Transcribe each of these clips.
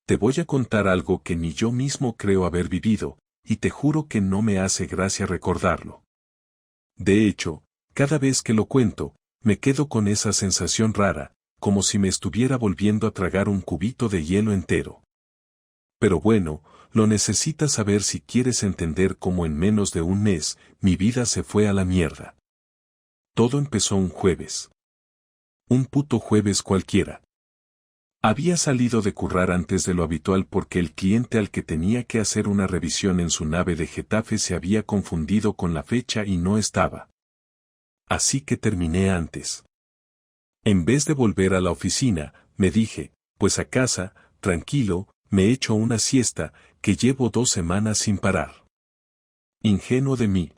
Te voy a contar algo que ni yo mismo creo haber vivido, y te juro que no me hace gracia recordarlo. De hecho, cada vez que lo cuento, me quedo con esa sensación rara, como si me estuviera volviendo a tragar un cubito de hielo entero. Pero bueno, lo necesitas saber si quieres entender cómo en menos de un mes, mi vida se fue a la mierda. Todo empezó un jueves. Un puto jueves cualquiera. Había salido de currar antes de lo habitual porque el cliente al que tenía que hacer una revisión en su nave de Getafe se había confundido con la fecha y no estaba. Así que terminé antes. En vez de volver a la oficina, me dije, pues a casa, tranquilo, me echo una siesta, que llevo 2 semanas sin parar. Ingenuo de mí.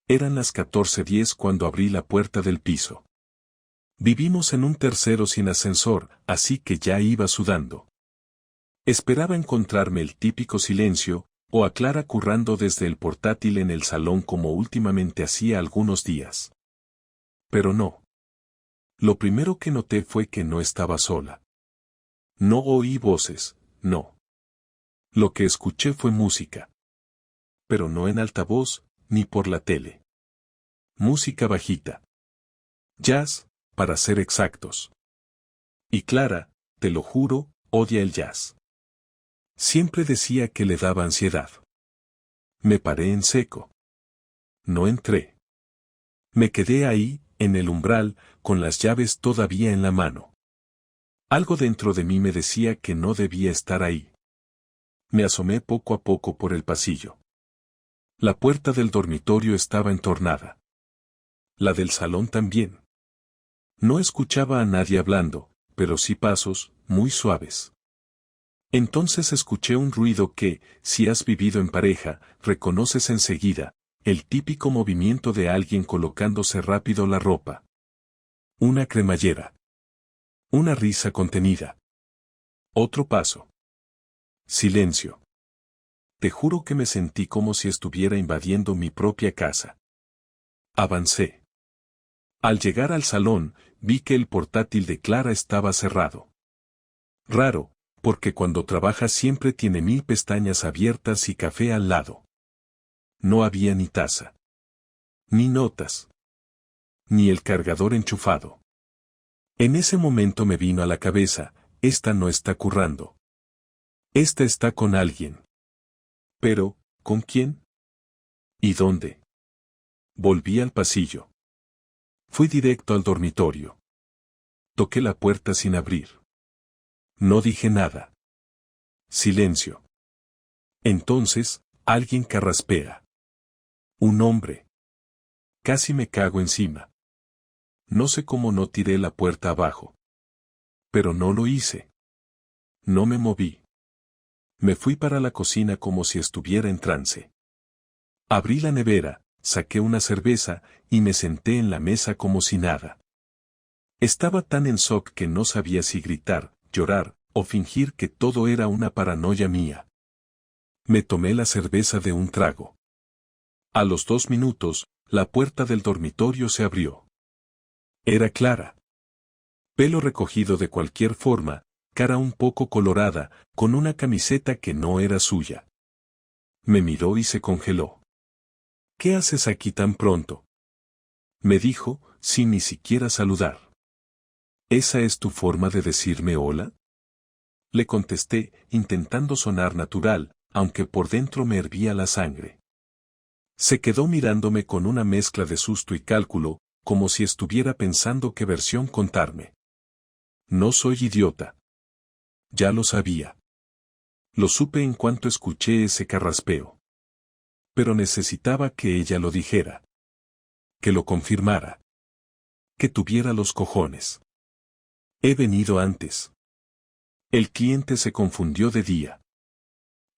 Eran las 14:10 cuando abrí la puerta del piso. Vivimos en un tercero sin ascensor, así que ya iba sudando. Esperaba encontrarme el típico silencio, o a Clara currando desde el portátil en el salón como últimamente hacía algunos días. Pero no. Lo primero que noté fue que no estaba sola. No oí voces, no. Lo que escuché fue música. Pero no en altavoz, ni por la tele. Música bajita. Jazz, para ser exactos. Y Clara, te lo juro, odia el jazz. Siempre decía que le daba ansiedad. Me paré en seco. No entré. Me quedé ahí, en el umbral, con las llaves todavía en la mano. Algo dentro de mí me decía que no debía estar ahí. Me asomé poco a poco por el pasillo. La puerta del dormitorio estaba entornada. La del salón también. No escuchaba a nadie hablando, pero sí pasos, muy suaves. Entonces escuché un ruido que, si has vivido en pareja, reconoces enseguida, el típico movimiento de alguien colocándose rápido la ropa. Una cremallera. Una risa contenida. Otro paso. Silencio. Te juro que me sentí como si estuviera invadiendo mi propia casa. Avancé. Al llegar al salón, vi que el portátil de Clara estaba cerrado. Raro, porque cuando trabaja siempre tiene 1000 pestañas abiertas y café al lado. No había ni taza. Ni notas. Ni el cargador enchufado. En ese momento me vino a la cabeza, esta no está currando. Esta está con alguien. Pero, ¿con quién? ¿Y dónde? Volví al pasillo. Fui directo al dormitorio. Toqué la puerta sin abrir. No dije nada. Silencio. Entonces, alguien carraspea. Un hombre. Casi me cago encima. No sé cómo no tiré la puerta abajo. Pero no lo hice. No me moví. Me fui para la cocina como si estuviera en trance. Abrí la nevera, saqué una cerveza, y me senté en la mesa como si nada. Estaba tan en shock que no sabía si gritar, llorar, o fingir que todo era una paranoia mía. Me tomé la cerveza de un trago. A los 2 minutos, la puerta del dormitorio se abrió. Era Clara. Pelo recogido de cualquier forma, cara un poco colorada, con una camiseta que no era suya. Me miró y se congeló. ¿Qué haces aquí tan pronto? Me dijo, sin ni siquiera saludar. ¿Esa es tu forma de decirme hola? Le contesté, intentando sonar natural, aunque por dentro me hervía la sangre. Se quedó mirándome con una mezcla de susto y cálculo, como si estuviera pensando qué versión contarme. No soy idiota. Ya lo sabía. Lo supe en cuanto escuché ese carraspeo. Pero necesitaba que ella lo dijera. Que lo confirmara. Que tuviera los cojones. He venido antes. El cliente se confundió de día.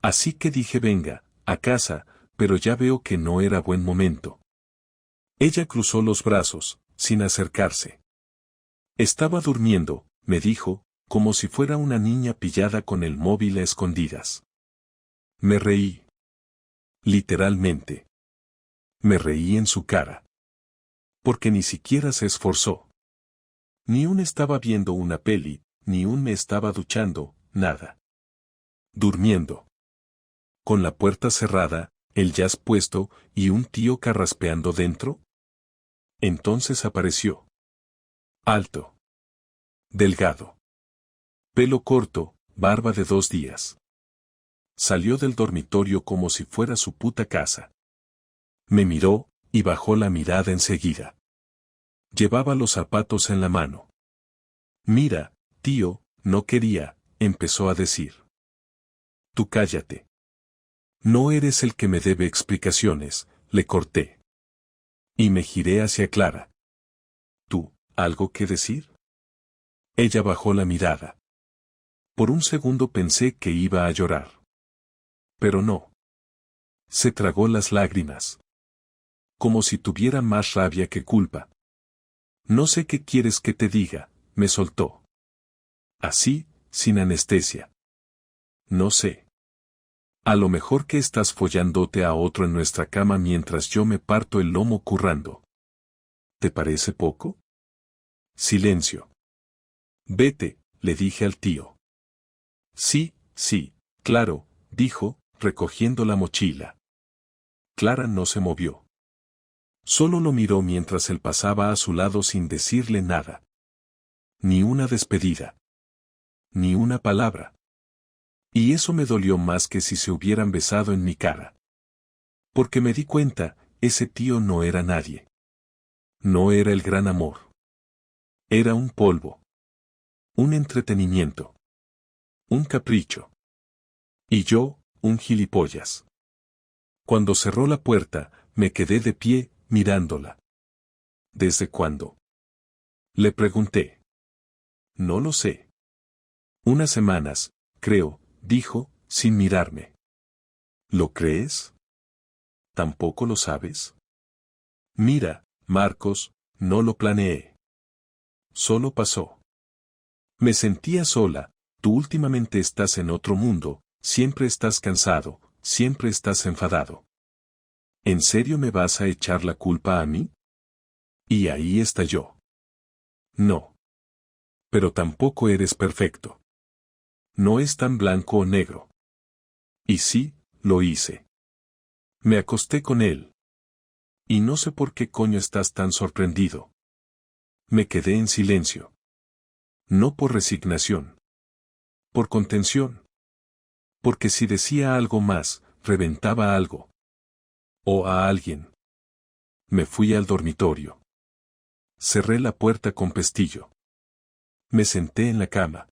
Así que dije venga, a casa, pero ya veo que no era buen momento. Ella cruzó los brazos, sin acercarse. Estaba durmiendo, me dijo, como si fuera una niña pillada con el móvil a escondidas. Me reí. Literalmente. Me reí en su cara. Porque ni siquiera se esforzó. Ni un estaba viendo una peli, ni un me estaba duchando, nada. Durmiendo. Con la puerta cerrada, el jazz puesto y un tío carraspeando dentro. Entonces apareció. Alto. Delgado. Pelo corto, barba de 2 días. Salió del dormitorio como si fuera su puta casa. Me miró, y bajó la mirada enseguida. Llevaba los zapatos en la mano. Mira, tío, no quería, empezó a decir. Tú cállate. No eres el que me debe explicaciones, le corté. Y me giré hacia Clara. ¿Tú, algo que decir? Ella bajó la mirada. Por un segundo pensé que iba a llorar. Pero no. Se tragó las lágrimas. Como si tuviera más rabia que culpa. No sé qué quieres que te diga, me soltó. Así, sin anestesia. No sé. A lo mejor que estás follándote a otro en nuestra cama mientras yo me parto el lomo currando. ¿Te parece poco? Silencio. Vete, le dije al tío. Sí, sí, claro, dijo, recogiendo la mochila. Clara no se movió. Solo lo miró mientras él pasaba a su lado sin decirle nada. Ni una despedida. Ni una palabra. Y eso me dolió más que si se hubieran besado en mi cara. Porque me di cuenta, ese tío no era nadie. No era el gran amor. Era un polvo. Un entretenimiento. Un capricho. Y yo, un gilipollas. Cuando cerró la puerta, me quedé de pie, mirándola. ¿Desde cuándo? Le pregunté. No lo sé. Unas semanas, creo, dijo, sin mirarme. ¿Lo crees? ¿Tampoco lo sabes? Mira, Marcos, no lo planeé. Solo pasó. Me sentía sola, tú últimamente estás en otro mundo, siempre estás cansado, siempre estás enfadado. ¿En serio me vas a echar la culpa a mí? Y ahí estalló. No. Pero tampoco eres perfecto. No es tan blanco o negro. Y sí, lo hice. Me acosté con él. Y no sé por qué coño estás tan sorprendido. Me quedé en silencio. No por resignación. Por contención. Porque si decía algo más, reventaba algo. O a alguien. Me fui al dormitorio. Cerré la puerta con pestillo. Me senté en la cama.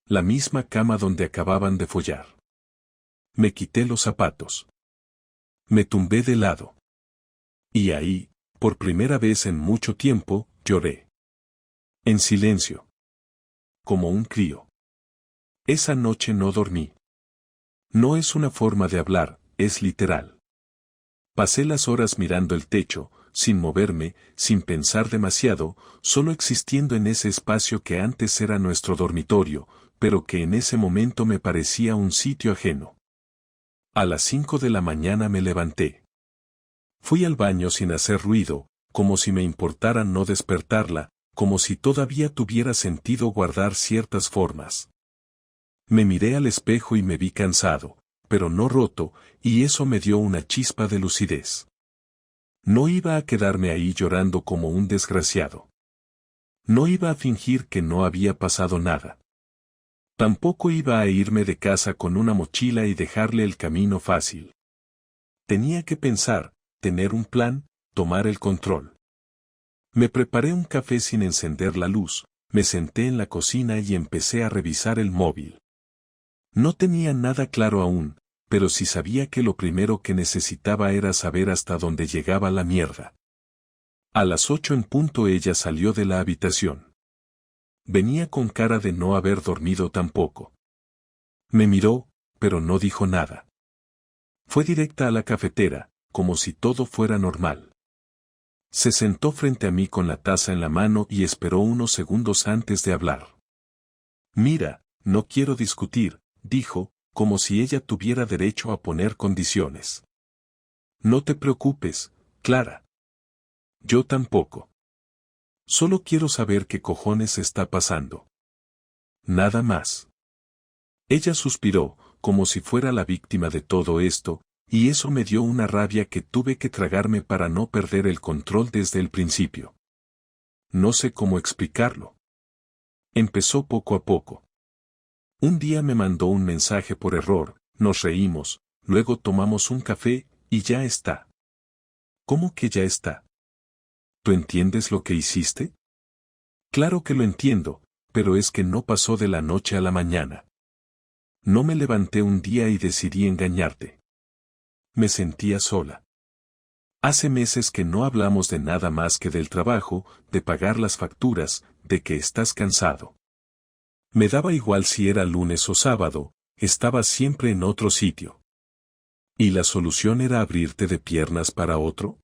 La misma cama donde acababan de follar. Me quité los zapatos. Me tumbé de lado. Y ahí, por primera vez en mucho tiempo, lloré. En silencio. Como un crío. Esa noche no dormí. No es una forma de hablar, es literal. Pasé las horas mirando el techo, sin moverme, sin pensar demasiado, solo existiendo en ese espacio que antes era nuestro dormitorio, pero que en ese momento me parecía un sitio ajeno. A las 5 de la mañana me levanté. Fui al baño sin hacer ruido, como si me importara no despertarla, como si todavía tuviera sentido guardar ciertas formas. Me miré al espejo y me vi cansado, pero no roto, y eso me dio una chispa de lucidez. No iba a quedarme ahí llorando como un desgraciado. No iba a fingir que no había pasado nada. Tampoco iba a irme de casa con una mochila y dejarle el camino fácil. Tenía que pensar, tener un plan, tomar el control. Me preparé un café sin encender la luz, me senté en la cocina y empecé a revisar el móvil. No tenía nada claro aún, pero sí sabía que lo primero que necesitaba era saber hasta dónde llegaba la mierda. A las 8 en punto ella salió de la habitación. Venía con cara de no haber dormido tampoco. Me miró, pero no dijo nada. Fue directa a la cafetera, como si todo fuera normal. Se sentó frente a mí con la taza en la mano y esperó unos segundos antes de hablar. Mira, no quiero discutir, dijo, como si ella tuviera derecho a poner condiciones. No te preocupes, Clara. Yo tampoco. Solo quiero saber qué cojones está pasando. Nada más. Ella suspiró, como si fuera la víctima de todo esto, y eso me dio una rabia que tuve que tragarme para no perder el control desde el principio. No sé cómo explicarlo. Empezó poco a poco. Un día me mandó un mensaje por error, nos reímos, luego tomamos un café, y ya está. ¿Cómo que ya está? ¿Tú entiendes lo que hiciste? Claro que lo entiendo, pero es que no pasó de la noche a la mañana. No me levanté un día y decidí engañarte. Me sentía sola. Hace meses que no hablamos de nada más que del trabajo, de pagar las facturas, de que estás cansado. Me daba igual si era lunes o sábado, estaba siempre en otro sitio. ¿Y la solución era abrirte de piernas para otro?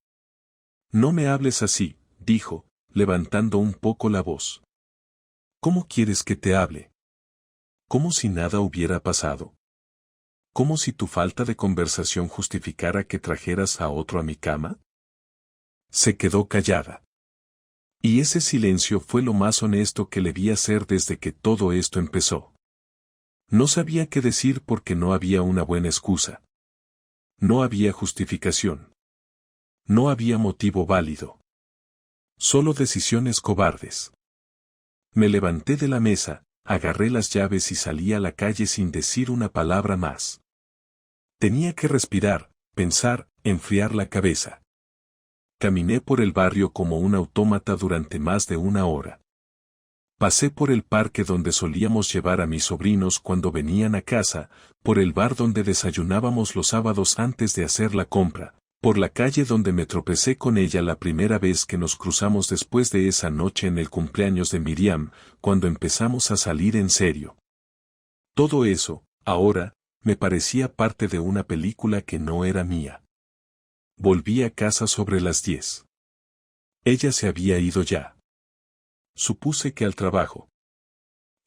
No me hables así, dijo, levantando un poco la voz. ¿Cómo quieres que te hable? ¿Como si nada hubiera pasado? ¿Como si tu falta de conversación justificara que trajeras a otro a mi cama? Se quedó callada. Y ese silencio fue lo más honesto que le vi hacer desde que todo esto empezó. No sabía qué decir porque no había una buena excusa. No había justificación. No había motivo válido. Solo decisiones cobardes. Me levanté de la mesa, agarré las llaves y salí a la calle sin decir una palabra más. Tenía que respirar, pensar, enfriar la cabeza. Caminé por el barrio como un autómata durante más de una hora. Pasé por el parque donde solíamos llevar a mis sobrinos cuando venían a casa, por el bar donde desayunábamos los sábados antes de hacer la compra, por la calle donde me tropecé con ella la primera vez que nos cruzamos después de esa noche en el cumpleaños de Miriam, cuando empezamos a salir en serio. Todo eso, ahora, me parecía parte de una película que no era mía. Volví a casa sobre las 10. Ella se había ido ya. Supuse que al trabajo.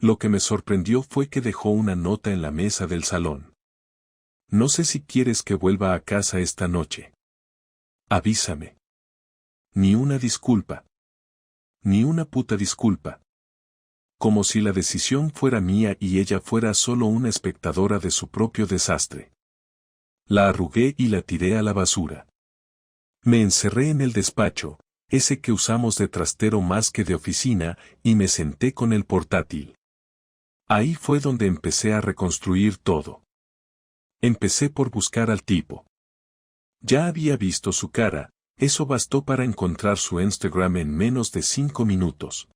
Lo que me sorprendió fue que dejó una nota en la mesa del salón. No sé si quieres que vuelva a casa esta noche. Avísame. Ni una disculpa. Ni una puta disculpa. Como si la decisión fuera mía y ella fuera solo una espectadora de su propio desastre. La arrugué y la tiré a la basura. Me encerré en el despacho, ese que usamos de trastero más que de oficina, y me senté con el portátil. Ahí fue donde empecé a reconstruir todo. Empecé por buscar al tipo. Ya había visto su cara, eso bastó para encontrar su Instagram en menos de 5 minutos.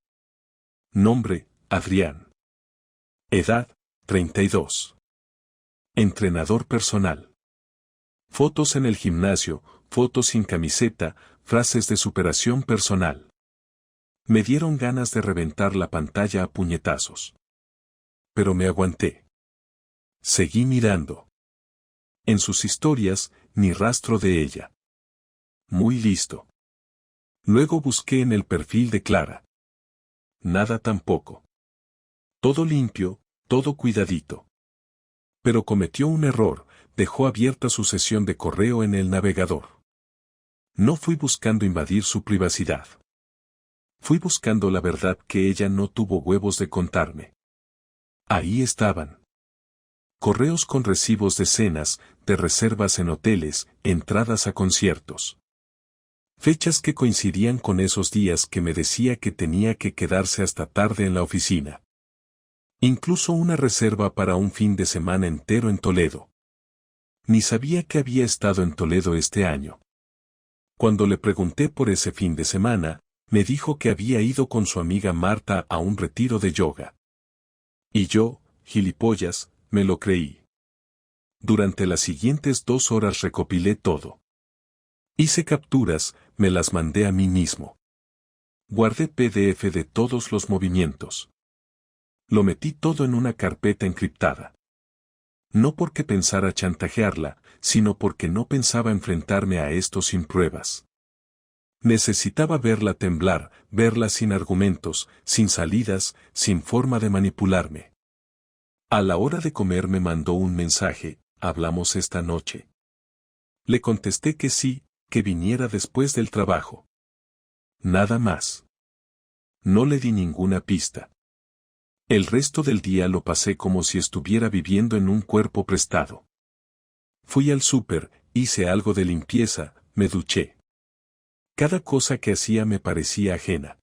Nombre, Adrián. Edad, 32. Entrenador personal. Fotos en el gimnasio, fotos sin camiseta, frases de superación personal. Me dieron ganas de reventar la pantalla a puñetazos. Pero me aguanté. Seguí mirando. En sus historias, ni rastro de ella. Muy listo. Luego busqué en el perfil de Clara. Nada tampoco. Todo limpio, todo cuidadito. Pero cometió un error, dejó abierta su sesión de correo en el navegador. No fui buscando invadir su privacidad. Fui buscando la verdad que ella no tuvo huevos de contarme. Ahí estaban. Correos con recibos de cenas, de reservas en hoteles, entradas a conciertos. Fechas que coincidían con esos días que me decía que tenía que quedarse hasta tarde en la oficina. Incluso una reserva para un fin de semana entero en Toledo. Ni sabía que había estado en Toledo este año. Cuando le pregunté por ese fin de semana, me dijo que había ido con su amiga Marta a un retiro de yoga. Y yo, gilipollas, me lo creí. Durante las siguientes 2 horas recopilé todo. Hice capturas, me las mandé a mí mismo. Guardé PDF de todos los movimientos. Lo metí todo en una carpeta encriptada. No porque pensara chantajearla, sino porque no pensaba enfrentarme a esto sin pruebas. Necesitaba verla temblar, verla sin argumentos, sin salidas, sin forma de manipularme. A la hora de comer me mandó un mensaje, ¿hablamos esta noche? Le contesté que sí, que viniera después del trabajo. Nada más. No le di ninguna pista. El resto del día lo pasé como si estuviera viviendo en un cuerpo prestado. Fui al súper, hice algo de limpieza, me duché. Cada cosa que hacía me parecía ajena.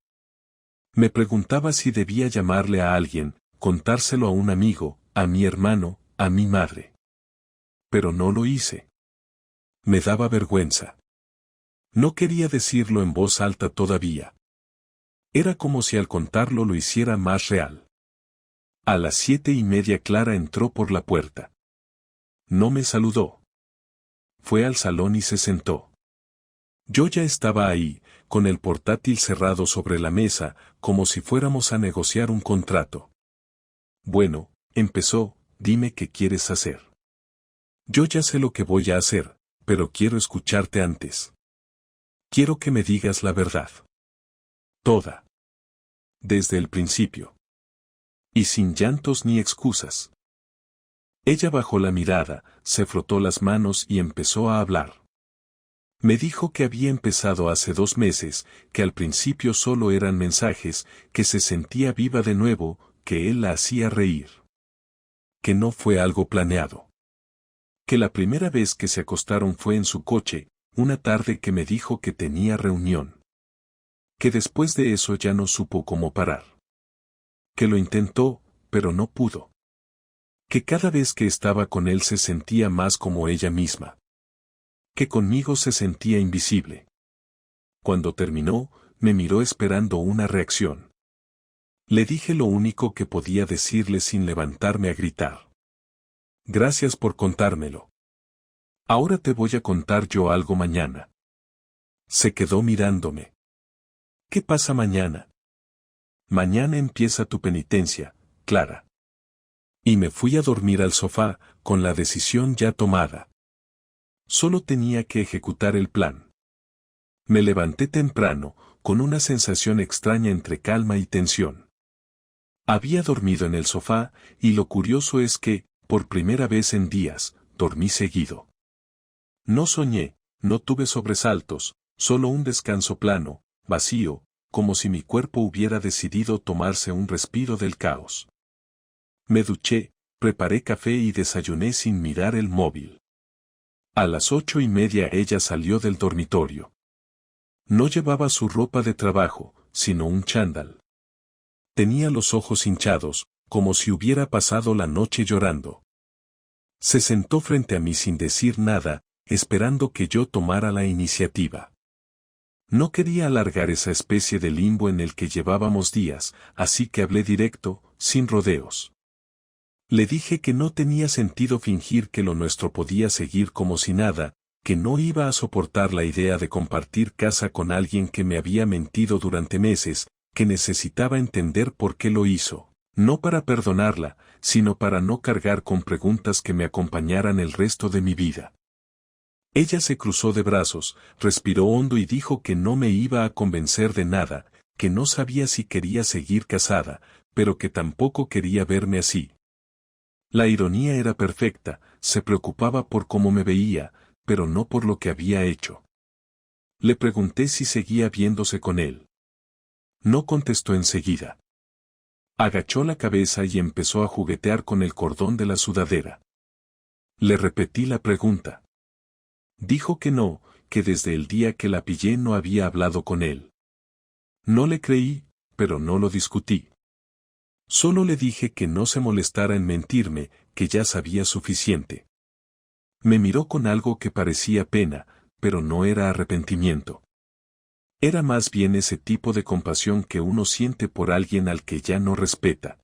Me preguntaba si debía llamarle a alguien, contárselo a un amigo, a mi hermano, a mi madre. Pero no lo hice. Me daba vergüenza. No quería decirlo en voz alta todavía. Era como si al contarlo lo hiciera más real. A las 7:30 Clara entró por la puerta. No me saludó. Fue al salón y se sentó. Yo ya estaba ahí, con el portátil cerrado sobre la mesa, como si fuéramos a negociar un contrato. Bueno, empezó, dime qué quieres hacer. Yo ya sé lo que voy a hacer, pero quiero escucharte antes. Quiero que me digas la verdad. Toda. Desde el principio. Y sin llantos ni excusas. Ella bajó la mirada, se frotó las manos y empezó a hablar. Me dijo que había empezado hace 2 meses, que al principio solo eran mensajes, que se sentía viva de nuevo, que él la hacía reír. Que no fue algo planeado. Que la primera vez que se acostaron fue en su coche, una tarde que me dijo que tenía reunión. Que después de eso ya no supo cómo parar. Que lo intentó, pero no pudo. Que cada vez que estaba con él se sentía más como ella misma. Que conmigo se sentía invisible. Cuando terminó, me miró esperando una reacción. Le dije lo único que podía decirle sin levantarme a gritar. Gracias por contármelo. Ahora te voy a contar yo algo mañana. Se quedó mirándome. ¿Qué pasa mañana? Mañana empieza tu penitencia, Clara. Y me fui a dormir al sofá, con la decisión ya tomada. Solo tenía que ejecutar el plan. Me levanté temprano, con una sensación extraña entre calma y tensión. Había dormido en el sofá, y lo curioso es que, por primera vez en días, dormí seguido. No soñé, no tuve sobresaltos, solo un descanso plano, vacío, como si mi cuerpo hubiera decidido tomarse un respiro del caos. Me duché, preparé café y desayuné sin mirar el móvil. A las 8:30 ella salió del dormitorio. No llevaba su ropa de trabajo, sino un chándal. Tenía los ojos hinchados, como si hubiera pasado la noche llorando. Se sentó frente a mí sin decir nada, esperando que yo tomara la iniciativa. No quería alargar esa especie de limbo en el que llevábamos días, así que hablé directo, sin rodeos. Le dije que no tenía sentido fingir que lo nuestro podía seguir como si nada, que no iba a soportar la idea de compartir casa con alguien que me había mentido durante meses, que necesitaba entender por qué lo hizo, no para perdonarla, sino para no cargar con preguntas que me acompañaran el resto de mi vida. Ella se cruzó de brazos, respiró hondo y dijo que no me iba a convencer de nada, que no sabía si quería seguir casada, pero que tampoco quería verme así. La ironía era perfecta, se preocupaba por cómo me veía, pero no por lo que había hecho. Le pregunté si seguía viéndose con él. No contestó enseguida. Agachó la cabeza y empezó a juguetear con el cordón de la sudadera. Le repetí la pregunta. Dijo que no, que desde el día que la pillé no había hablado con él. No le creí, pero no lo discutí. Solo le dije que no se molestara en mentirme, que ya sabía suficiente. Me miró con algo que parecía pena, pero no era arrepentimiento. Era más bien ese tipo de compasión que uno siente por alguien al que ya no respeta.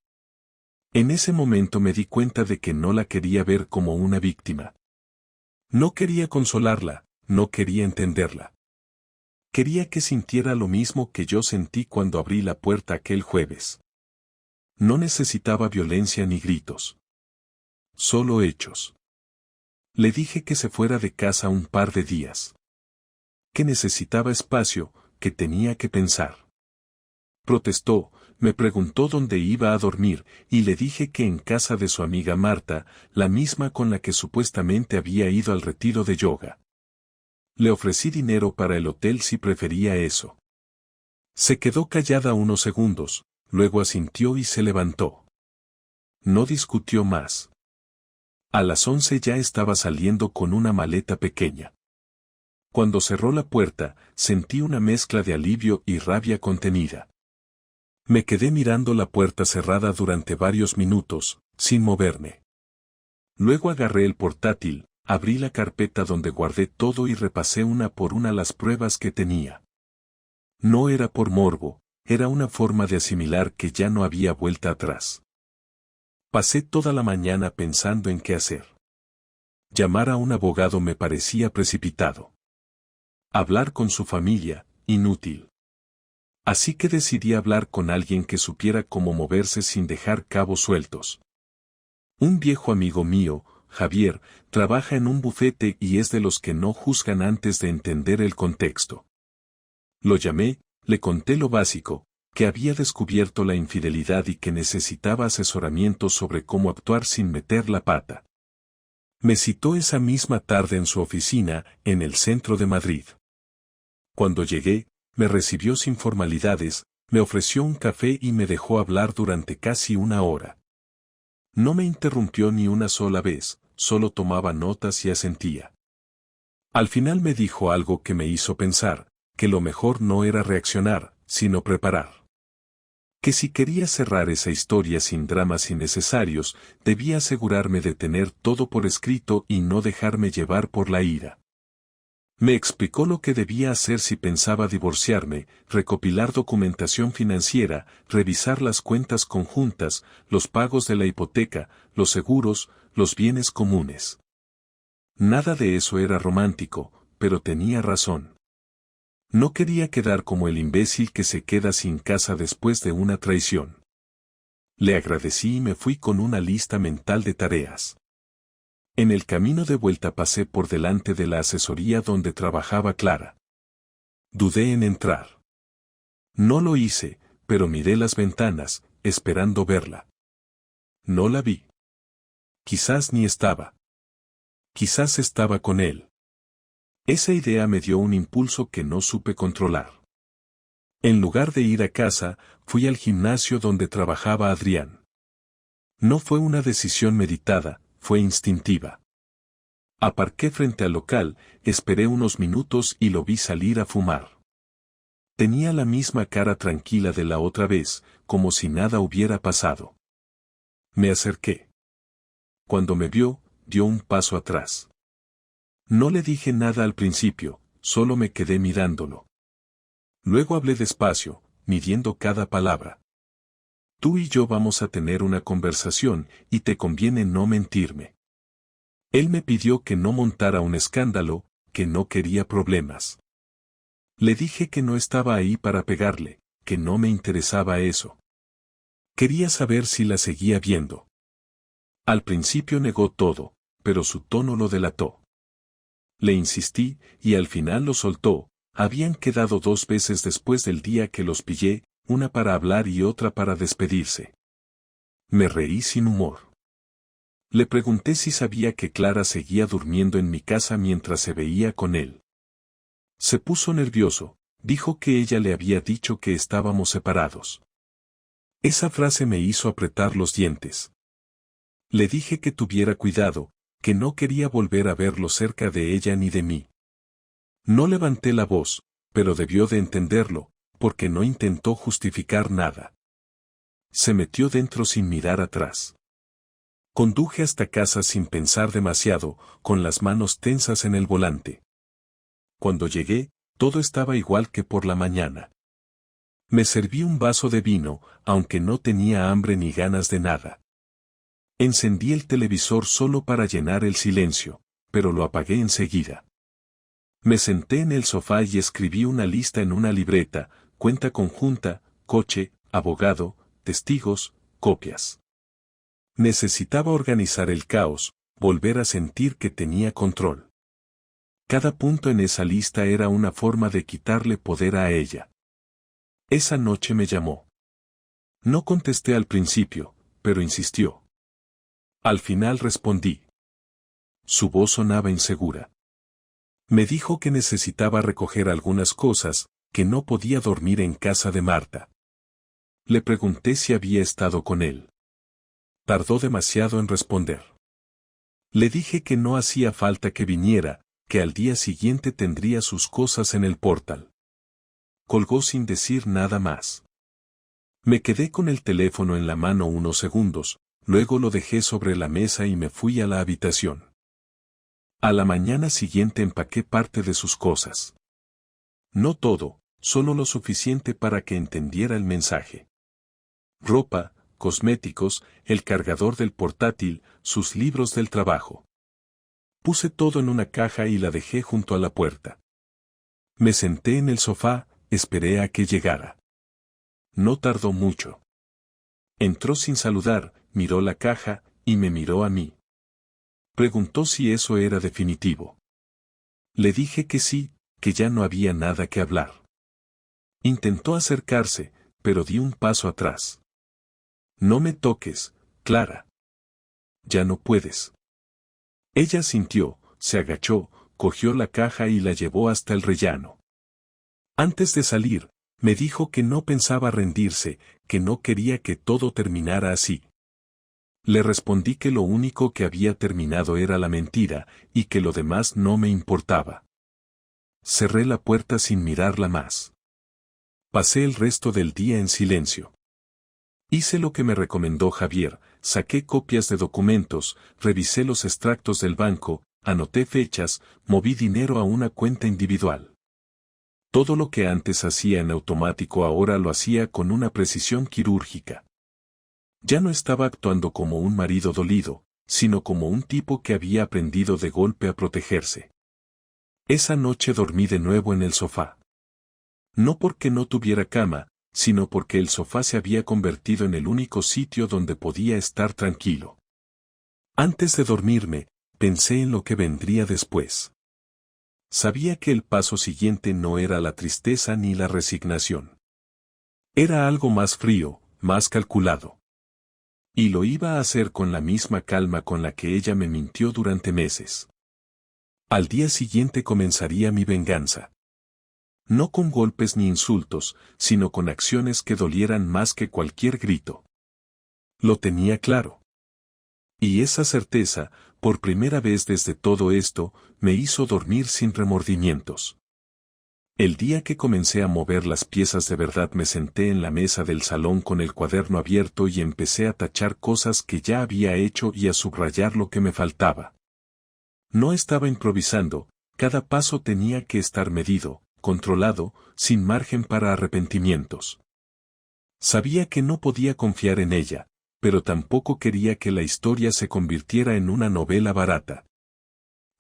En ese momento me di cuenta de que no la quería ver como una víctima. No quería consolarla, no quería entenderla. Quería que sintiera lo mismo que yo sentí cuando abrí la puerta aquel jueves. No necesitaba violencia ni gritos. Solo hechos. Le dije que se fuera de casa un par de días. Que necesitaba espacio, que tenía que pensar. Protestó, me preguntó dónde iba a dormir, y le dije que en casa de su amiga Marta, la misma con la que supuestamente había ido al retiro de yoga. Le ofrecí dinero para el hotel si prefería eso. Se quedó callada unos segundos, luego asintió y se levantó. No discutió más. A las 11 ya estaba saliendo con una maleta pequeña. Cuando cerró la puerta, sentí una mezcla de alivio y rabia contenida. Me quedé mirando la puerta cerrada durante varios minutos, sin moverme. Luego agarré el portátil, abrí la carpeta donde guardé todo y repasé una por una las pruebas que tenía. No era por morbo, era una forma de asimilar que ya no había vuelta atrás. Pasé toda la mañana pensando en qué hacer. Llamar a un abogado me parecía precipitado. Hablar con su familia, inútil. Así que decidí hablar con alguien que supiera cómo moverse sin dejar cabos sueltos. Un viejo amigo mío, Javier, trabaja en un bufete y es de los que no juzgan antes de entender el contexto. Lo llamé, le conté lo básico, que había descubierto la infidelidad y que necesitaba asesoramiento sobre cómo actuar sin meter la pata. Me citó esa misma tarde en su oficina, en el centro de Madrid. Cuando llegué, me recibió sin formalidades, me ofreció un café y me dejó hablar durante casi una hora. No me interrumpió ni una sola vez, solo tomaba notas y asentía. Al final me dijo algo que me hizo pensar, que lo mejor no era reaccionar, sino preparar. Que si quería cerrar esa historia sin dramas innecesarios, debía asegurarme de tener todo por escrito y no dejarme llevar por la ira. Me explicó lo que debía hacer si pensaba divorciarme, recopilar documentación financiera, revisar las cuentas conjuntas, los pagos de la hipoteca, los seguros, los bienes comunes. Nada de eso era romántico, pero tenía razón. No quería quedar como el imbécil que se queda sin casa después de una traición. Le agradecí y me fui con una lista mental de tareas. En el camino de vuelta pasé por delante de la asesoría donde trabajaba Clara. Dudé en entrar. No lo hice, pero miré las ventanas, esperando verla. No la vi. Quizás ni estaba. Quizás estaba con él. Esa idea me dio un impulso que no supe controlar. En lugar de ir a casa, fui al gimnasio donde trabajaba Adrián. No fue una decisión meditada, fue instintiva. Aparqué frente al local, esperé unos minutos y lo vi salir a fumar. Tenía la misma cara tranquila de la otra vez, como si nada hubiera pasado. Me acerqué. Cuando me vio, dio un paso atrás. No le dije nada al principio, solo me quedé mirándolo. Luego hablé despacio, midiendo cada palabra. Tú y yo vamos a tener una conversación, y te conviene no mentirme. Él me pidió que no montara un escándalo, que no quería problemas. Le dije que no estaba ahí para pegarle, que no me interesaba eso. Quería saber si la seguía viendo. Al principio negó todo, pero su tono lo delató. Le insistí, y al final lo soltó. Habían quedado 2 veces después del día que los pillé, una para hablar y otra para despedirse. Me reí sin humor. Le pregunté si sabía que Clara seguía durmiendo en mi casa mientras se veía con él. Se puso nervioso, dijo que ella le había dicho que estábamos separados. Esa frase me hizo apretar los dientes. Le dije que tuviera cuidado, que no quería volver a verlo cerca de ella ni de mí. No levanté la voz, pero debió de entenderlo, porque no intentó justificar nada. Se metió dentro sin mirar atrás. Conduje hasta casa sin pensar demasiado, con las manos tensas en el volante. Cuando llegué, todo estaba igual que por la mañana. Me serví un vaso de vino, aunque no tenía hambre ni ganas de nada. Encendí el televisor solo para llenar el silencio, pero lo apagué enseguida. Me senté en el sofá y escribí una lista en una libreta: cuenta conjunta, coche, abogado, testigos, copias. Necesitaba organizar el caos, volver a sentir que tenía control. Cada punto en esa lista era una forma de quitarle poder a ella. Esa noche me llamó. No contesté al principio, pero insistió. Al final respondí. Su voz sonaba insegura. Me dijo que necesitaba recoger algunas cosas, que no podía dormir en casa de Marta. Le pregunté si había estado con él. Tardó demasiado en responder. Le dije que no hacía falta que viniera, que al día siguiente tendría sus cosas en el portal. Colgó sin decir nada más. Me quedé con el teléfono en la mano unos segundos, luego lo dejé sobre la mesa y me fui a la habitación. A la mañana siguiente empaqué parte de sus cosas. No todo, solo lo suficiente para que entendiera el mensaje. Ropa, cosméticos, el cargador del portátil, sus libros del trabajo. Puse todo en una caja y la dejé junto a la puerta. Me senté en el sofá, esperé a que llegara. No tardó mucho. Entró sin saludar, miró la caja, y me miró a mí. Preguntó si eso era definitivo. Le dije que sí, que ya no había nada que hablar. Intentó acercarse, pero di un paso atrás. No me toques, Clara. Ya no puedes. Ella sintió, se agachó, cogió la caja y la llevó hasta el rellano. Antes de salir, me dijo que no pensaba rendirse, que no quería que todo terminara así. Le respondí que lo único que había terminado era la mentira, y que lo demás no me importaba. Cerré la puerta sin mirarla más. Pasé el resto del día en silencio. Hice lo que me recomendó Javier, saqué copias de documentos, revisé los extractos del banco, anoté fechas, moví dinero a una cuenta individual. Todo lo que antes hacía en automático ahora lo hacía con una precisión quirúrgica. Ya no estaba actuando como un marido dolido, sino como un tipo que había aprendido de golpe a protegerse. Esa noche dormí de nuevo en el sofá. No porque no tuviera cama, sino porque el sofá se había convertido en el único sitio donde podía estar tranquilo. Antes de dormirme, pensé en lo que vendría después. Sabía que el paso siguiente no era la tristeza ni la resignación. Era algo más frío, más calculado. Y lo iba a hacer con la misma calma con la que ella me mintió durante meses. Al día siguiente comenzaría mi venganza. No con golpes ni insultos, sino con acciones que dolieran más que cualquier grito. Lo tenía claro. Y esa certeza, por primera vez desde todo esto, me hizo dormir sin remordimientos. El día que comencé a mover las piezas de verdad me senté en la mesa del salón con el cuaderno abierto y empecé a tachar cosas que ya había hecho y a subrayar lo que me faltaba. No estaba improvisando, cada paso tenía que estar medido, controlado, sin margen para arrepentimientos. Sabía que no podía confiar en ella, pero tampoco quería que la historia se convirtiera en una novela barata.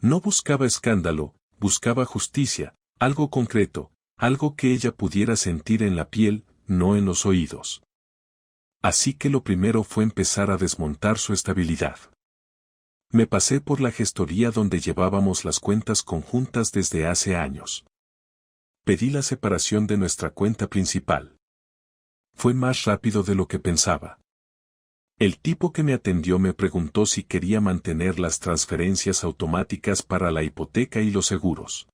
No buscaba escándalo, buscaba justicia, algo concreto, algo que ella pudiera sentir en la piel, no en los oídos. Así que lo primero fue empezar a desmontar su estabilidad. Me pasé por la gestoría donde llevábamos las cuentas conjuntas desde hace años. Pedí la separación de nuestra cuenta principal. Fue más rápido de lo que pensaba. El tipo que me atendió me preguntó si quería mantener las transferencias automáticas para la hipoteca y los seguros.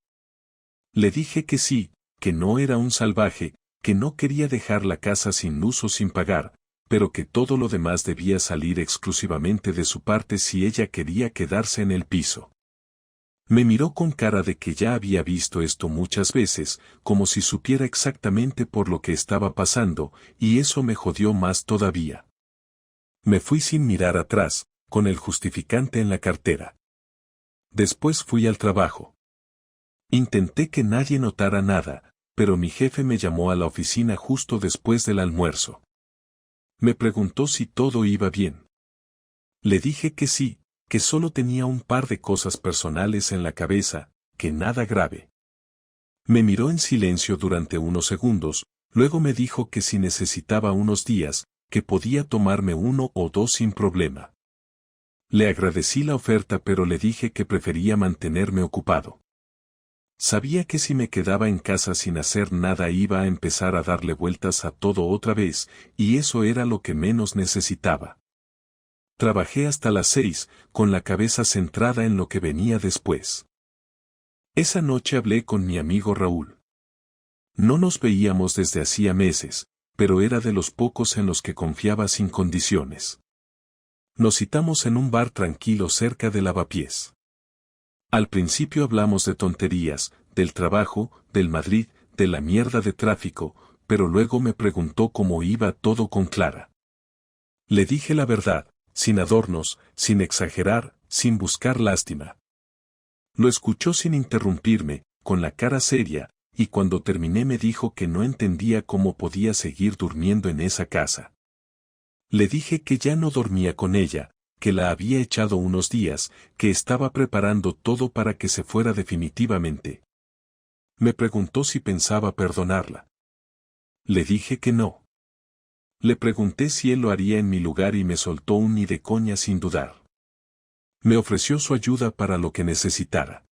Le dije que sí, que no era un salvaje, que no quería dejar la casa sin uso sin pagar, pero que todo lo demás debía salir exclusivamente de su parte si ella quería quedarse en el piso. Me miró con cara de que ya había visto esto muchas veces, como si supiera exactamente por lo que estaba pasando, y eso me jodió más todavía. Me fui sin mirar atrás, con el justificante en la cartera. Después fui al trabajo. Intenté que nadie notara nada, pero mi jefe me llamó a la oficina justo después del almuerzo. Me preguntó si todo iba bien. Le dije que sí, que solo tenía un par de cosas personales en la cabeza, que nada grave. Me miró en silencio durante unos segundos, luego me dijo que si necesitaba unos días, que podía tomarme 1 o 2 sin problema. Le agradecí la oferta pero le dije que prefería mantenerme ocupado. Sabía que si me quedaba en casa sin hacer nada iba a empezar a darle vueltas a todo otra vez, y eso era lo que menos necesitaba. Trabajé hasta las 6, con la cabeza centrada en lo que venía después. Esa noche hablé con mi amigo Raúl. No nos veíamos desde hacía meses, pero era de los pocos en los que confiaba sin condiciones. Nos citamos en un bar tranquilo cerca de Lavapiés. Al principio hablamos de tonterías, del trabajo, del Madrid, de la mierda de tráfico, pero luego me preguntó cómo iba todo con Clara. Le dije la verdad, sin adornos, sin exagerar, sin buscar lástima. Lo escuchó sin interrumpirme, con la cara seria, y cuando terminé me dijo que no entendía cómo podía seguir durmiendo en esa casa. Le dije que ya no dormía con ella, que la había echado unos días, que estaba preparando todo para que se fuera definitivamente. Me preguntó si pensaba perdonarla. Le dije que no. Le pregunté si él lo haría en mi lugar y me soltó un ni de coña sin dudar. Me ofreció su ayuda para lo que necesitara.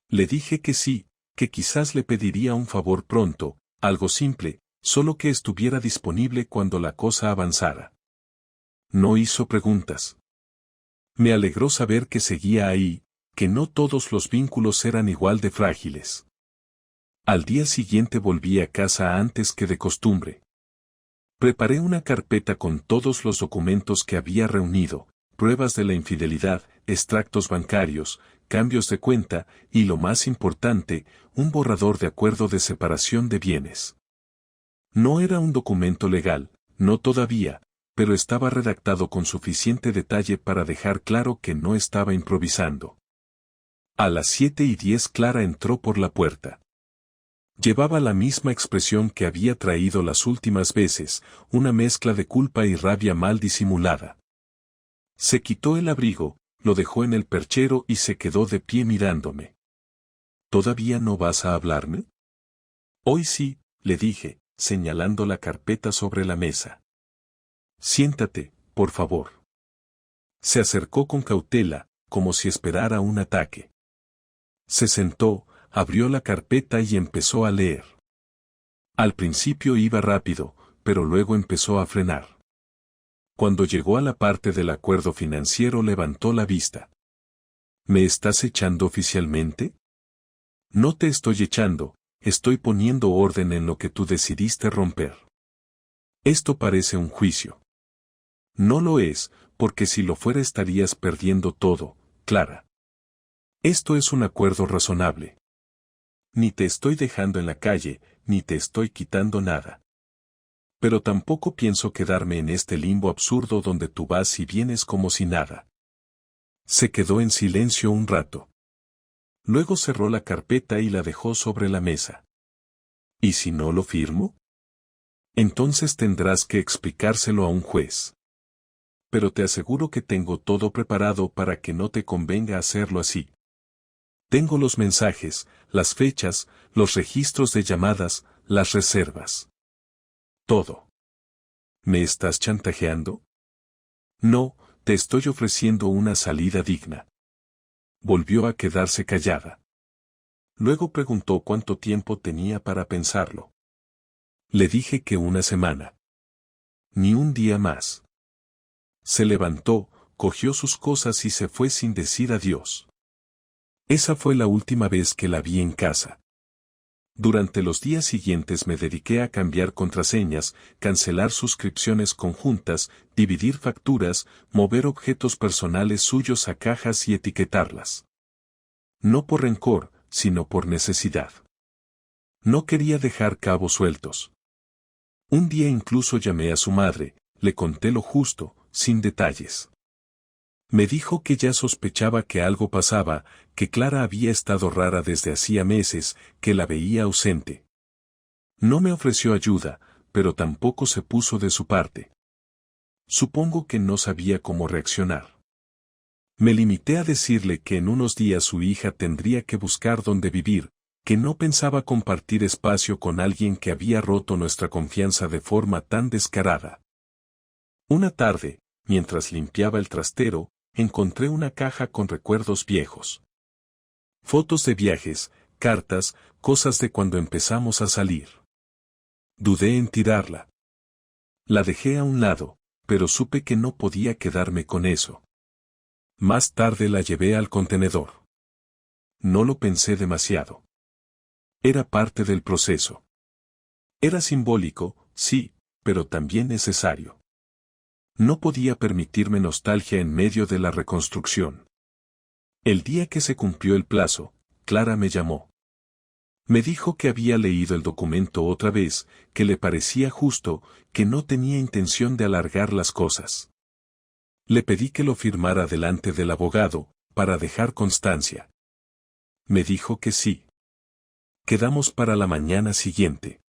Le dije que sí, que quizás le pediría un favor pronto, algo simple, solo que estuviera disponible cuando la cosa avanzara. No hizo preguntas. Me alegró saber que seguía ahí, que no todos los vínculos eran igual de frágiles. Al día siguiente volví a casa antes que de costumbre. Preparé una carpeta con todos los documentos que había reunido, pruebas de la infidelidad, extractos bancarios, cambios de cuenta y lo más importante, un borrador de acuerdo de separación de bienes. No era un documento legal, no todavía, pero estaba redactado con suficiente detalle para dejar claro que no estaba improvisando. A las 7:10 Clara entró por la puerta. Llevaba la misma expresión que había traído las últimas veces, una mezcla de culpa y rabia mal disimulada. Se quitó el abrigo, lo dejó en el perchero y se quedó de pie mirándome. ¿Todavía no vas a hablarme? Hoy sí, le dije, señalando la carpeta sobre la mesa. Siéntate, por favor. Se acercó con cautela, como si esperara un ataque. Se sentó, abrió la carpeta y empezó a leer. Al principio iba rápido, pero luego empezó a frenar. Cuando llegó a la parte del acuerdo financiero levantó la vista. ¿Me estás echando oficialmente? No te estoy echando, estoy poniendo orden en lo que tú decidiste romper. Esto parece un juicio. No lo es, porque si lo fuera estarías perdiendo todo, Clara. Esto es un acuerdo razonable. Ni te estoy dejando en la calle, ni te estoy quitando nada. Pero tampoco pienso quedarme en este limbo absurdo donde tú vas y vienes como si nada. Se quedó en silencio un rato. Luego cerró la carpeta y la dejó sobre la mesa. ¿Y si no lo firmo? Entonces tendrás que explicárselo a un juez. Pero te aseguro que tengo todo preparado para que no te convenga hacerlo así. Tengo los mensajes, las fechas, los registros de llamadas, las reservas. Todo. ¿Me estás chantajeando? No, te estoy ofreciendo una salida digna. Volvió a quedarse callada. Luego preguntó cuánto tiempo tenía para pensarlo. Le dije que una semana. Ni un día más. Se levantó, cogió sus cosas y se fue sin decir adiós. Esa fue la última vez que la vi en casa. Durante los días siguientes me dediqué a cambiar contraseñas, cancelar suscripciones conjuntas, dividir facturas, mover objetos personales suyos a cajas y etiquetarlas. No por rencor, sino por necesidad. No quería dejar cabos sueltos. Un día incluso llamé a su madre, le conté lo justo, sin detalles. Me dijo que ya sospechaba que algo pasaba, que Clara había estado rara desde hacía meses, que la veía ausente. No me ofreció ayuda, pero tampoco se puso de su parte. Supongo que no sabía cómo reaccionar. Me limité a decirle que en unos días su hija tendría que buscar dónde vivir, que no pensaba compartir espacio con alguien que había roto nuestra confianza de forma tan descarada. Una tarde, mientras limpiaba el trastero, encontré una caja con recuerdos viejos. Fotos de viajes, cartas, cosas de cuando empezamos a salir. Dudé en tirarla. La dejé a un lado, pero supe que no podía quedarme con eso. Más tarde la llevé al contenedor. No lo pensé demasiado. Era parte del proceso. Era simbólico, sí, pero también necesario. No podía permitirme nostalgia en medio de la reconstrucción. El día que se cumplió el plazo, Clara me llamó. Me dijo que había leído el documento otra vez, que le parecía justo, que no tenía intención de alargar las cosas. Le pedí que lo firmara delante del abogado, para dejar constancia. Me dijo que sí. Quedamos para la mañana siguiente.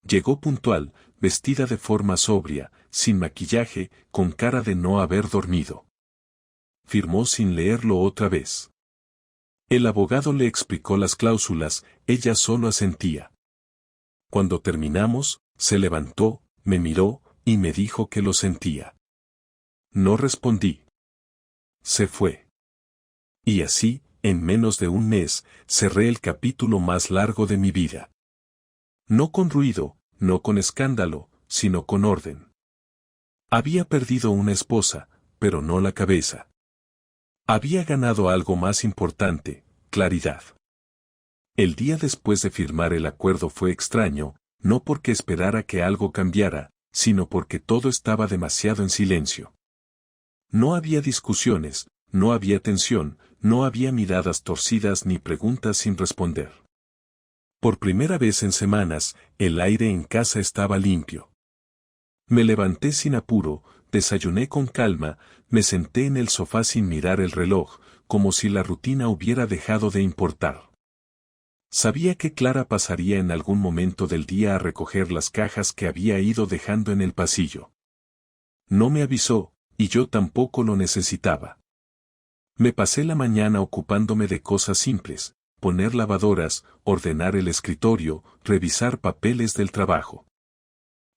Llegó puntual, vestida de forma sobria, sin maquillaje, con cara de no haber dormido. Firmó sin leerlo otra vez. El abogado le explicó las cláusulas, ella solo asentía. Cuando terminamos, se levantó, me miró, y me dijo que lo sentía. No respondí. Se fue. Y así, en menos de un mes, cerré el capítulo más largo de mi vida. No con ruido, no con escándalo, sino con orden. Había perdido una esposa, pero no la cabeza. Había ganado algo más importante, claridad. El día después de firmar el acuerdo fue extraño, no porque esperara que algo cambiara, sino porque todo estaba demasiado en silencio. No había discusiones, no había tensión, no había miradas torcidas ni preguntas sin responder. Por primera vez en semanas, el aire en casa estaba limpio. Me levanté sin apuro, desayuné con calma, me senté en el sofá sin mirar el reloj, como si la rutina hubiera dejado de importar. Sabía que Clara pasaría en algún momento del día a recoger las cajas que había ido dejando en el pasillo. No me avisó, y yo tampoco lo necesitaba. Me pasé la mañana ocupándome de cosas simples, poner lavadoras, ordenar el escritorio, revisar papeles del trabajo.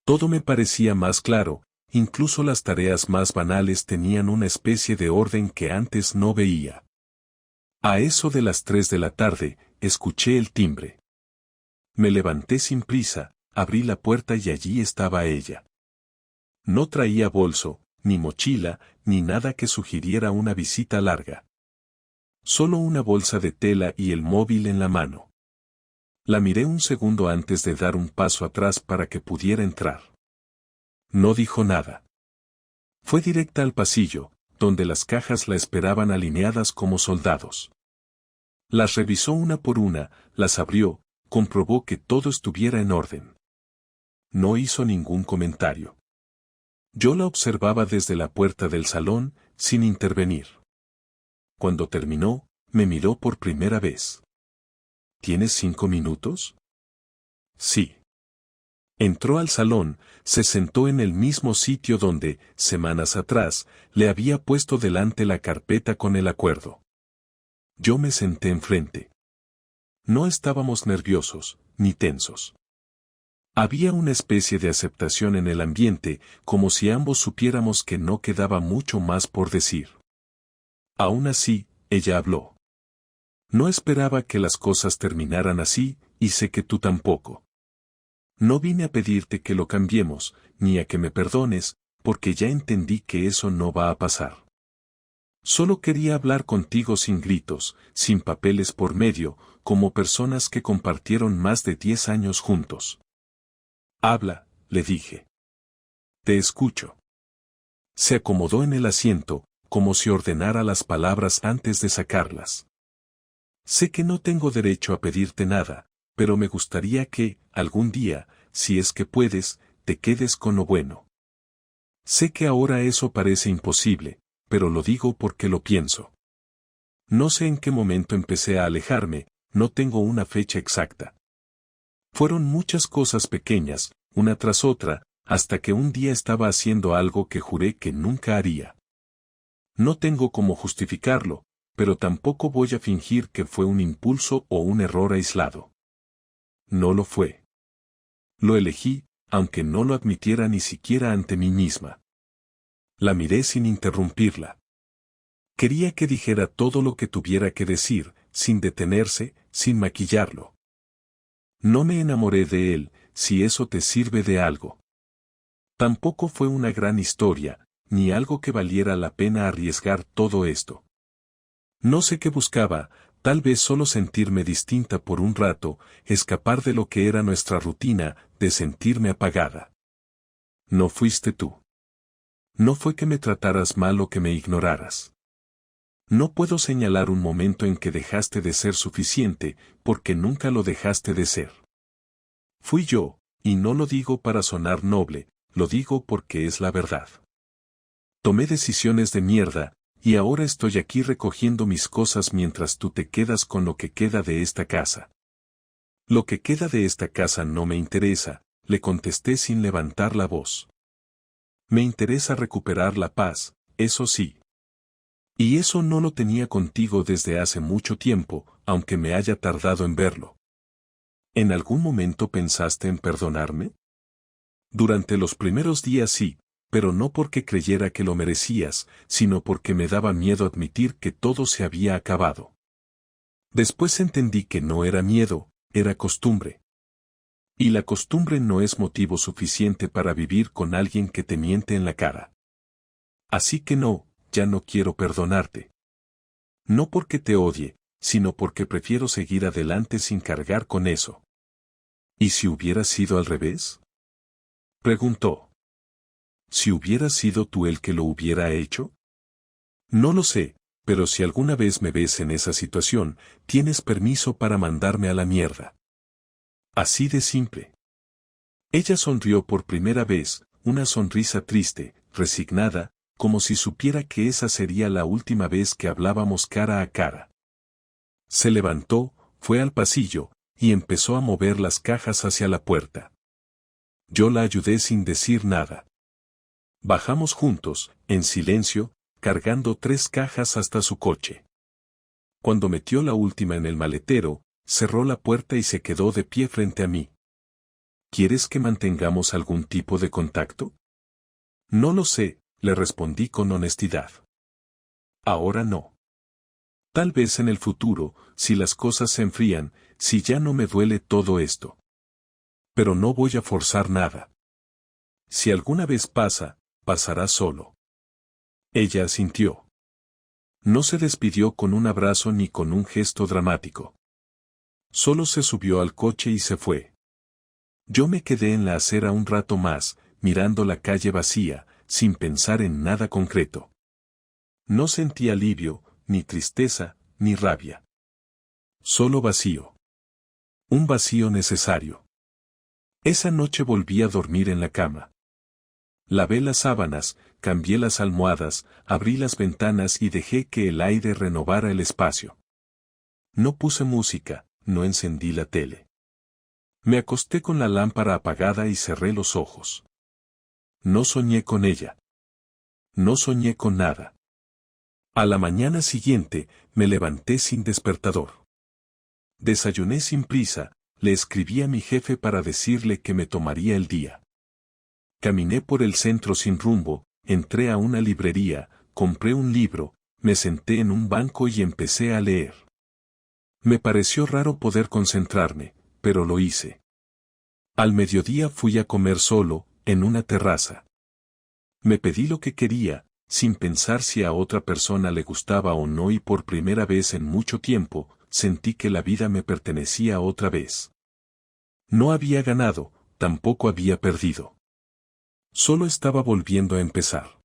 Todo me parecía más claro, incluso las tareas más banales tenían una especie de orden que antes no veía. A eso de las 3 de la tarde, escuché el timbre. Me levanté sin prisa, abrí la puerta y allí estaba ella. No traía bolso, ni mochila, ni nada que sugiriera una visita larga. Solo una bolsa de tela y el móvil en la mano. La miré un segundo antes de dar un paso atrás para que pudiera entrar. No dijo nada. Fue directa al pasillo, donde las cajas la esperaban alineadas como soldados. Las revisó una por una, las abrió, comprobó que todo estuviera en orden. No hizo ningún comentario. Yo la observaba desde la puerta del salón, sin intervenir. Cuando terminó, me miró por primera vez. ¿Tienes 5 minutos? Sí. Entró al salón, se sentó en el mismo sitio donde, semanas atrás, le había puesto delante la carpeta con el acuerdo. Yo me senté enfrente. No estábamos nerviosos, ni tensos. Había una especie de aceptación en el ambiente, como si ambos supiéramos que no quedaba mucho más por decir. Aún así, ella habló. No esperaba que las cosas terminaran así, y sé que tú tampoco. No vine a pedirte que lo cambiemos, ni a que me perdones, porque ya entendí que eso no va a pasar. Solo quería hablar contigo sin gritos, sin papeles por medio, como personas que compartieron más de 10 años juntos. Habla, le dije. Te escucho. Se acomodó en el asiento, como si ordenara las palabras antes de sacarlas. Sé que no tengo derecho a pedirte nada, pero me gustaría que, algún día, si es que puedes, te quedes con lo bueno. Sé que ahora eso parece imposible, pero lo digo porque lo pienso. No sé en qué momento empecé a alejarme, no tengo una fecha exacta. Fueron muchas cosas pequeñas, una tras otra, hasta que un día estaba haciendo algo que juré que nunca haría. No tengo cómo justificarlo, pero tampoco voy a fingir que fue un impulso o un error aislado. No lo fue. Lo elegí, aunque no lo admitiera ni siquiera ante mí misma. La miré sin interrumpirla. Quería que dijera todo lo que tuviera que decir, sin detenerse, sin maquillarlo. No me enamoré de él, si eso te sirve de algo. Tampoco fue una gran historia, ni algo que valiera la pena arriesgar todo esto. No sé qué buscaba, tal vez solo sentirme distinta por un rato, escapar de lo que era nuestra rutina, de sentirme apagada. No fuiste tú. No fue que me trataras mal o que me ignoraras. No puedo señalar un momento en que dejaste de ser suficiente, porque nunca lo dejaste de ser. Fui yo, y no lo digo para sonar noble, lo digo porque es la verdad. Tomé decisiones de mierda, y ahora estoy aquí recogiendo mis cosas mientras tú te quedas con lo que queda de esta casa. Lo que queda de esta casa no me interesa, le contesté sin levantar la voz. Me interesa recuperar la paz, eso sí. Y eso no lo tenía contigo desde hace mucho tiempo, aunque me haya tardado en verlo. ¿En algún momento pensaste en perdonarme? Durante los primeros días sí, pero no porque creyera que lo merecías, sino porque me daba miedo admitir que todo se había acabado. Después entendí que no era miedo, era costumbre. Y la costumbre no es motivo suficiente para vivir con alguien que te miente en la cara. Así que no, ya no quiero perdonarte. No porque te odie, sino porque prefiero seguir adelante sin cargar con eso. ¿Y si hubiera sido al revés? Preguntó. ¿Si hubieras sido tú el que lo hubiera hecho? No lo sé, pero si alguna vez me ves en esa situación, tienes permiso para mandarme a la mierda. Así de simple. Ella sonrió por primera vez, una sonrisa triste, resignada, como si supiera que esa sería la última vez que hablábamos cara a cara. Se levantó, fue al pasillo, y empezó a mover las cajas hacia la puerta. Yo la ayudé sin decir nada. Bajamos juntos, en silencio, cargando 3 cajas hasta su coche. Cuando metió la última en el maletero, cerró la puerta y se quedó de pie frente a mí. ¿Quieres que mantengamos algún tipo de contacto? No lo sé, le respondí con honestidad. Ahora no. Tal vez en el futuro, si las cosas se enfrían, si ya no me duele todo esto. Pero no voy a forzar nada. Si alguna vez pasa, pasará solo. Ella asintió. No se despidió con un abrazo ni con un gesto dramático. Solo se subió al coche y se fue. Yo me quedé en la acera un rato más, mirando la calle vacía, sin pensar en nada concreto. No sentí alivio, ni tristeza, ni rabia. Solo vacío. Un vacío necesario. Esa noche volví a dormir en la cama. Lavé las sábanas, cambié las almohadas, abrí las ventanas y dejé que el aire renovara el espacio. No puse música, no encendí la tele. Me acosté con la lámpara apagada y cerré los ojos. No soñé con ella. No soñé con nada. A la mañana siguiente, me levanté sin despertador. Desayuné sin prisa, le escribí a mi jefe para decirle que me tomaría el día. Caminé por el centro sin rumbo, entré a una librería, compré un libro, me senté en un banco y empecé a leer. Me pareció raro poder concentrarme, pero lo hice. Al mediodía fui a comer solo, en una terraza. Me pedí lo que quería, sin pensar si a otra persona le gustaba o no, y por primera vez en mucho tiempo, sentí que la vida me pertenecía otra vez. No había ganado, tampoco había perdido. Solo estaba volviendo a empezar.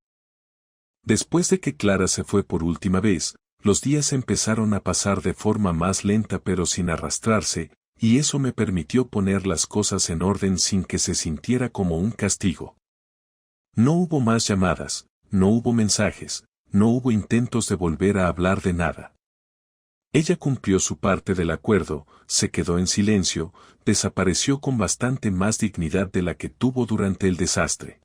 Después de que Clara se fue por última vez, los días empezaron a pasar de forma más lenta pero sin arrastrarse, y eso me permitió poner las cosas en orden sin que se sintiera como un castigo. No hubo más llamadas, no hubo mensajes, no hubo intentos de volver a hablar de nada. Ella cumplió su parte del acuerdo, se quedó en silencio, desapareció con bastante más dignidad de la que tuvo durante el desastre.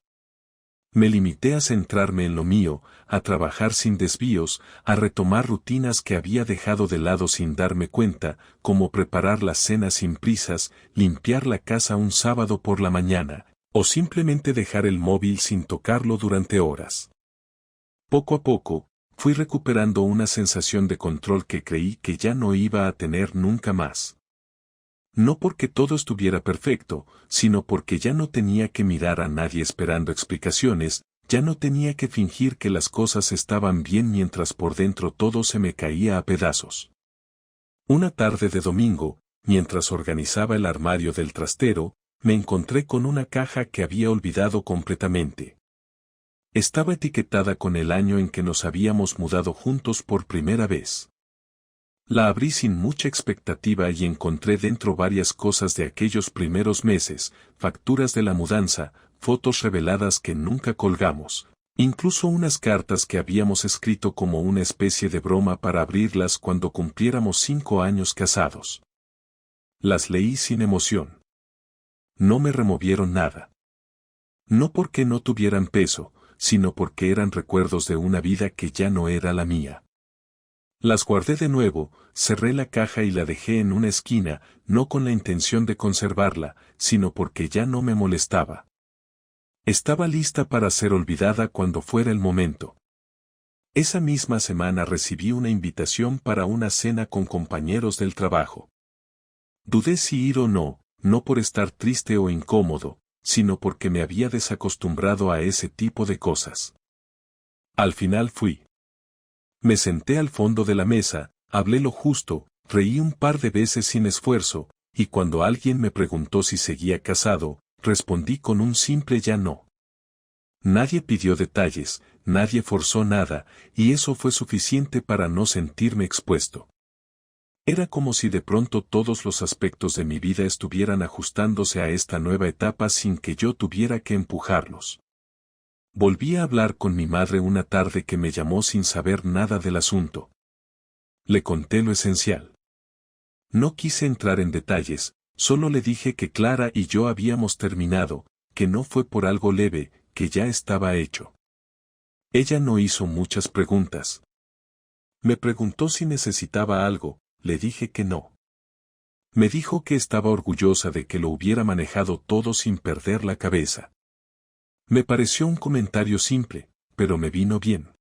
Me limité a centrarme en lo mío, a trabajar sin desvíos, a retomar rutinas que había dejado de lado sin darme cuenta, como preparar la cena sin prisas, limpiar la casa un sábado por la mañana, o simplemente dejar el móvil sin tocarlo durante horas. Poco a poco, fui recuperando una sensación de control que creí que ya no iba a tener nunca más. No porque todo estuviera perfecto, sino porque ya no tenía que mirar a nadie esperando explicaciones, ya no tenía que fingir que las cosas estaban bien mientras por dentro todo se me caía a pedazos. Una tarde de domingo, mientras organizaba el armario del trastero, me encontré con una caja que había olvidado completamente. Estaba etiquetada con el año en que nos habíamos mudado juntos por primera vez. La abrí sin mucha expectativa y encontré dentro varias cosas de aquellos primeros meses, facturas de la mudanza, fotos reveladas que nunca colgamos, incluso unas cartas que habíamos escrito como una especie de broma para abrirlas cuando cumpliéramos 5 años casados. Las leí sin emoción. No me removieron nada. No porque no tuvieran peso, sino porque eran recuerdos de una vida que ya no era la mía. Las guardé de nuevo, cerré la caja y la dejé en una esquina, no con la intención de conservarla, sino porque ya no me molestaba. Estaba lista para ser olvidada cuando fuera el momento. Esa misma semana recibí una invitación para una cena con compañeros del trabajo. Dudé si ir o no, no por estar triste o incómodo, sino porque me había desacostumbrado a ese tipo de cosas. Al final fui. Me senté al fondo de la mesa, hablé lo justo, reí un par de veces sin esfuerzo, y cuando alguien me preguntó si seguía casado, respondí con un simple ya no. Nadie pidió detalles, nadie forzó nada, y eso fue suficiente para no sentirme expuesto. Era como si de pronto todos los aspectos de mi vida estuvieran ajustándose a esta nueva etapa sin que yo tuviera que empujarlos. Volví a hablar con mi madre una tarde que me llamó sin saber nada del asunto. Le conté lo esencial. No quise entrar en detalles, solo le dije que Clara y yo habíamos terminado, que no fue por algo leve, que ya estaba hecho. Ella no hizo muchas preguntas. Me preguntó si necesitaba algo, le dije que no. Me dijo que estaba orgullosa de que lo hubiera manejado todo sin perder la cabeza. Me pareció un comentario simple, pero me vino bien.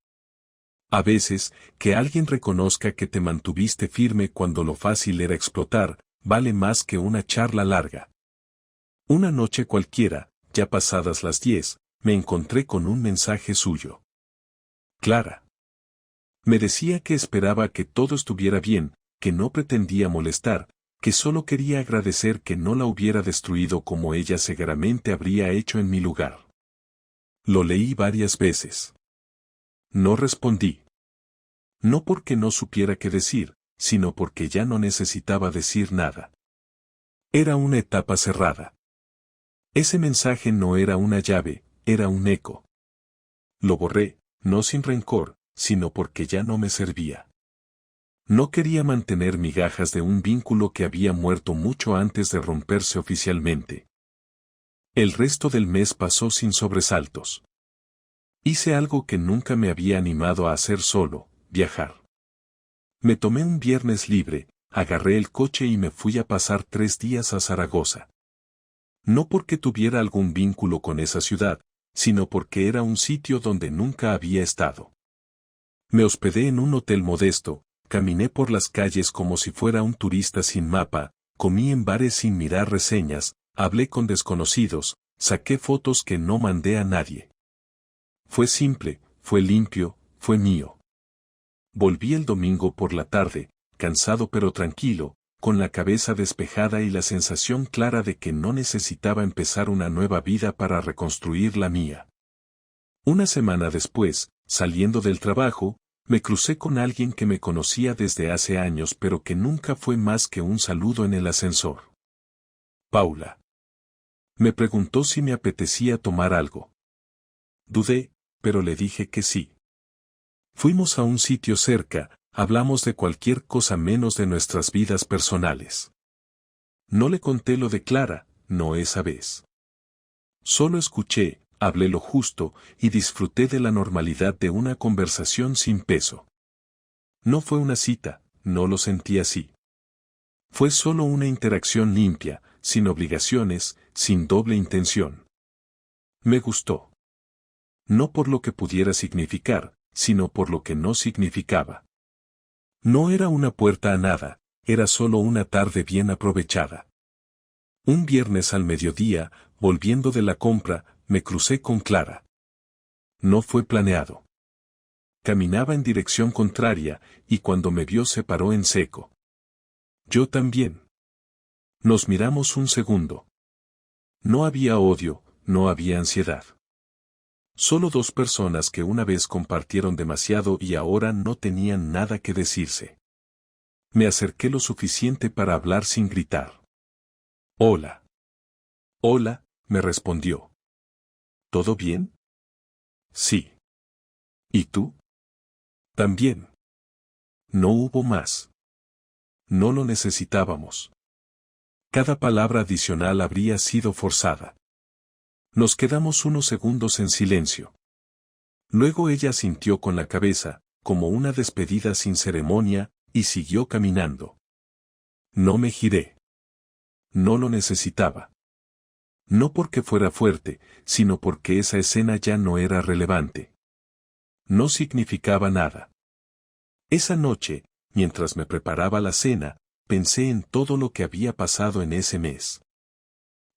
A veces, que alguien reconozca que te mantuviste firme cuando lo fácil era explotar, vale más que una charla larga. Una noche cualquiera, ya pasadas las 10, me encontré con un mensaje suyo. Clara. Me decía que esperaba que todo estuviera bien, que no pretendía molestar, que solo quería agradecer que no la hubiera destruido como ella seguramente habría hecho en mi lugar. Lo leí varias veces. No respondí. No porque no supiera qué decir, sino porque ya no necesitaba decir nada. Era una etapa cerrada. Ese mensaje no era una llave, era un eco. Lo borré, no sin rencor, sino porque ya no me servía. No quería mantener migajas de un vínculo que había muerto mucho antes de romperse oficialmente. El resto del mes pasó sin sobresaltos. Hice algo que nunca me había animado a hacer solo, viajar. Me tomé un viernes libre, agarré el coche y me fui a pasar 3 días a Zaragoza. No porque tuviera algún vínculo con esa ciudad, sino porque era un sitio donde nunca había estado. Me hospedé en un hotel modesto, caminé por las calles como si fuera un turista sin mapa, comí en bares sin mirar reseñas, hablé con desconocidos, saqué fotos que no mandé a nadie. Fue simple, fue limpio, fue mío. Volví el domingo por la tarde, cansado pero tranquilo, con la cabeza despejada y la sensación clara de que no necesitaba empezar una nueva vida para reconstruir la mía. Una semana después, saliendo del trabajo, me crucé con alguien que me conocía desde hace años pero que nunca fue más que un saludo en el ascensor. Paula. Me preguntó si me apetecía tomar algo. Dudé, pero le dije que sí. Fuimos a un sitio cerca, hablamos de cualquier cosa menos de nuestras vidas personales. No le conté lo de Clara, no esa vez. Solo escuché, hablé lo justo, y disfruté de la normalidad de una conversación sin peso. No fue una cita, no lo sentí así. Fue solo una interacción limpia, sin obligaciones, sin doble intención. Me gustó. No por lo que pudiera significar, sino por lo que no significaba. No era una puerta a nada, era solo una tarde bien aprovechada. Un viernes al mediodía, volviendo de la compra, me crucé con Clara. No fue planeado. Caminaba en dirección contraria, y cuando me vio se paró en seco. Yo también. Nos miramos un segundo. No había odio, no había ansiedad. Solo dos personas que una vez compartieron demasiado y ahora no tenían nada que decirse. Me acerqué lo suficiente para hablar sin gritar. Hola. Hola, me respondió. ¿Todo bien? Sí. ¿Y tú? También. No hubo más. No lo necesitábamos. Cada palabra adicional habría sido forzada. Nos quedamos unos segundos en silencio. Luego ella asintió con la cabeza, como una despedida sin ceremonia, y siguió caminando. No me giré. No lo necesitaba. No porque fuera fuerte, sino porque esa escena ya no era relevante. No significaba nada. Esa noche, mientras me preparaba la cena, pensé en todo lo que había pasado en ese mes.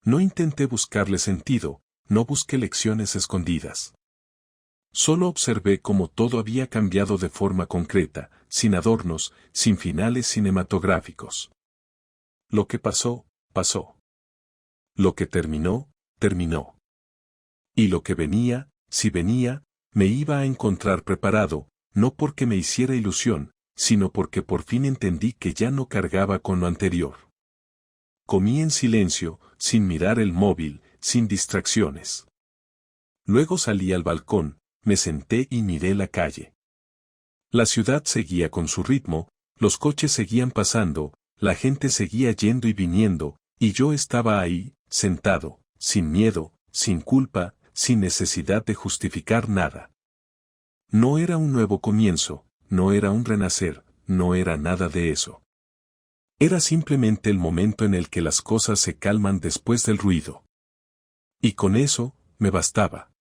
No intenté buscarle sentido, no busqué lecciones escondidas. Solo observé cómo todo había cambiado de forma concreta, sin adornos, sin finales cinematográficos. Lo que pasó, pasó. Lo que terminó, terminó. Y lo que venía, si venía, me iba a encontrar preparado, no porque me hiciera ilusión, sino porque por fin entendí que ya no cargaba con lo anterior. Comí en silencio, sin mirar el móvil, sin distracciones. Luego salí al balcón, me senté y miré la calle. La ciudad seguía con su ritmo, los coches seguían pasando, la gente seguía yendo y viniendo, y yo estaba ahí, sentado, sin miedo, sin culpa, sin necesidad de justificar nada. No era un nuevo comienzo, no era un renacer, no era nada de eso. Era simplemente el momento en el que las cosas se calman después del ruido. Y con eso, me bastaba.